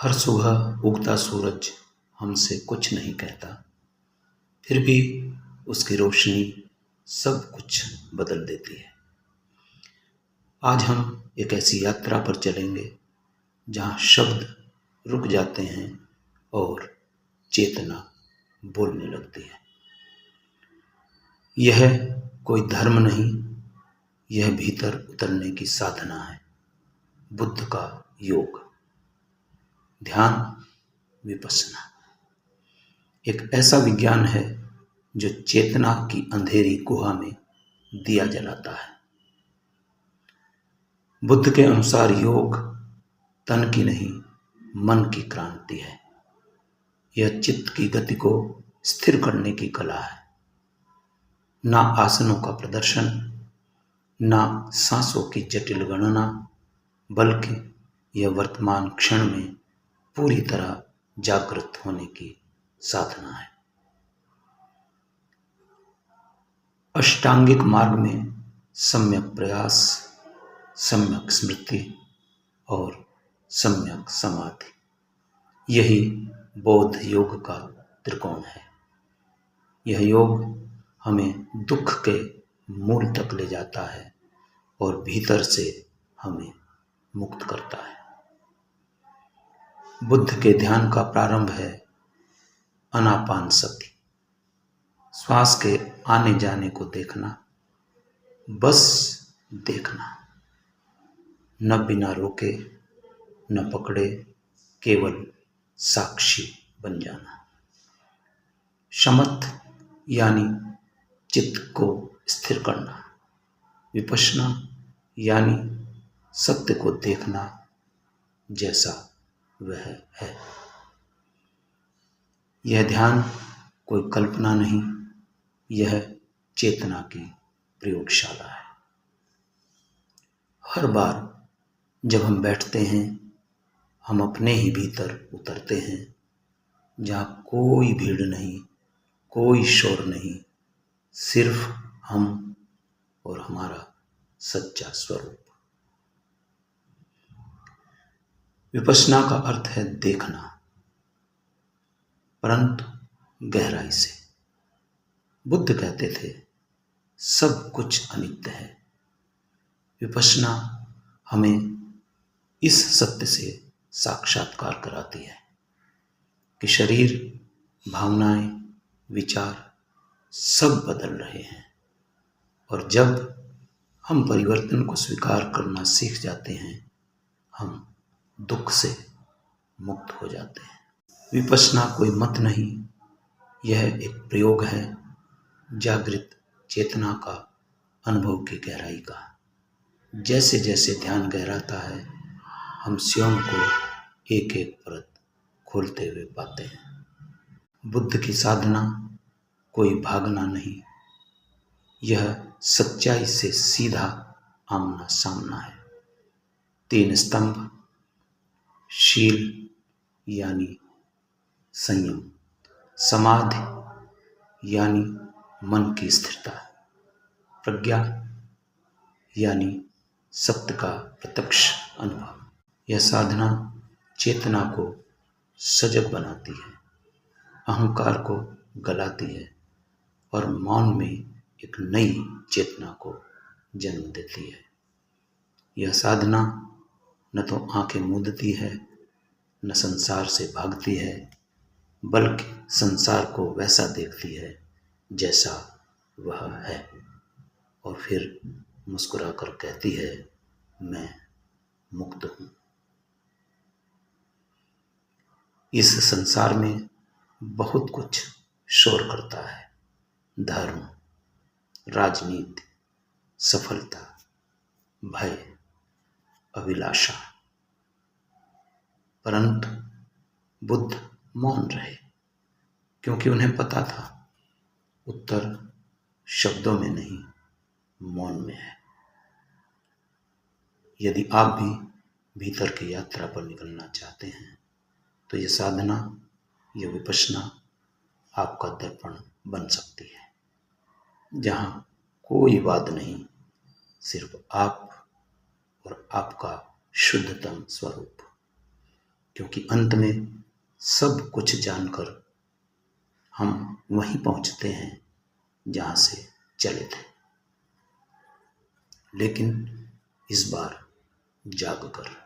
हर सुबह उगता सूरज हमसे कुछ नहीं कहता, फिर भी उसकी रोशनी सब कुछ बदल देती है। आज हम एक ऐसी यात्रा पर चलेंगे जहाँ शब्द रुक जाते हैं और चेतना बोलने लगती है। यह कोई धर्म नहीं, यह भीतर उतरने की साधना है। बुद्ध का योग, ध्यान, विपश्यना एक ऐसा विज्ञान है जो चेतना की अंधेरी गुहा में दिया जलाता है। बुद्ध के अनुसार योग तन की नहीं, मन की क्रांति है। यह चित्त की गति को स्थिर करने की कला है। ना आसनों का प्रदर्शन, ना सांसों की जटिल गणना, बल्कि यह वर्तमान क्षण में पूरी तरह जागृत होने की साधना है। अष्टांगिक मार्ग में सम्यक प्रयास, सम्यक स्मृति और सम्यक समाधि, यही बौद्ध योग का त्रिकोण है। यह योग हमें दुख के मूल तक ले जाता है और भीतर से हमें मुक्त करता है। बुद्ध के ध्यान का प्रारंभ है आनापानसति, श्वास के आने जाने को देखना, बस देखना, न बिना रोके न पकड़े, केवल साक्षी बन जाना। शमथ यानी चित्त को स्थिर करना, विपश्यना यानी सत्य को देखना जैसा वह है। यह ध्यान कोई कल्पना नहीं, यह चेतना की प्रयोगशाला है। हर बार जब हम बैठते हैं, हम अपने ही भीतर उतरते हैं, जहाँ कोई भीड़ नहीं, कोई शोर नहीं, सिर्फ हम और हमारा सच्चा स्वरूप। विपश्यना का अर्थ है देखना, परंतु गहराई से। बुद्ध कहते थे सब कुछ अनित्य है। विपश्यना हमें इस सत्य से साक्षात्कार कराती है कि शरीर, भावनाएं, विचार सब बदल रहे हैं, और जब हम परिवर्तन को स्वीकार करना सीख जाते हैं, हम दुख से मुक्त हो जाते हैं। विपश्यना कोई मत नहीं, यह एक प्रयोग है जागृत चेतना का, अनुभव की गहराई का। जैसे जैसे ध्यान गहराता है, हम स्वयं को एक एक परत खोलते हुए पाते हैं। बुद्ध की साधना कोई भागना नहीं, यह सच्चाई से सीधा आमना सामना है। 3 स्तंभ, शील यानी संयम, समाधि यानी मन की स्थिरता, प्रज्ञा यानी सत्य का प्रत्यक्ष अनुभव। यह साधना चेतना को सजग बनाती है, अहंकार को गलाती है और मौन में एक नई चेतना को जन्म देती है। यह साधना न तो आंखें मूंदती है, न संसार से भागती है, बल्कि संसार को वैसा देखती है जैसा वह है, और फिर मुस्कुराकर कहती है, मैं मुक्त हूँ। इस संसार में बहुत कुछ शोर करता है, धर्म, राजनीति, सफलता, भय, अभिलाषा, परंतु बुद्ध मौन रहे, क्योंकि उन्हें पता था उत्तर शब्दों में नहीं, मौन में है। यदि आप भी भीतर की यात्रा पर निकलना चाहते हैं, तो यह साधना, यह विपश्यना आपका दर्पण बन सकती है, जहाँ कोई वाद नहीं, सिर्फ आप और आपका शुद्धतम स्वरूप। क्योंकि अंत में सब कुछ जानकर हम वहीं पहुंचते हैं जहां से चले थे, लेकिन इस बार जाग कर।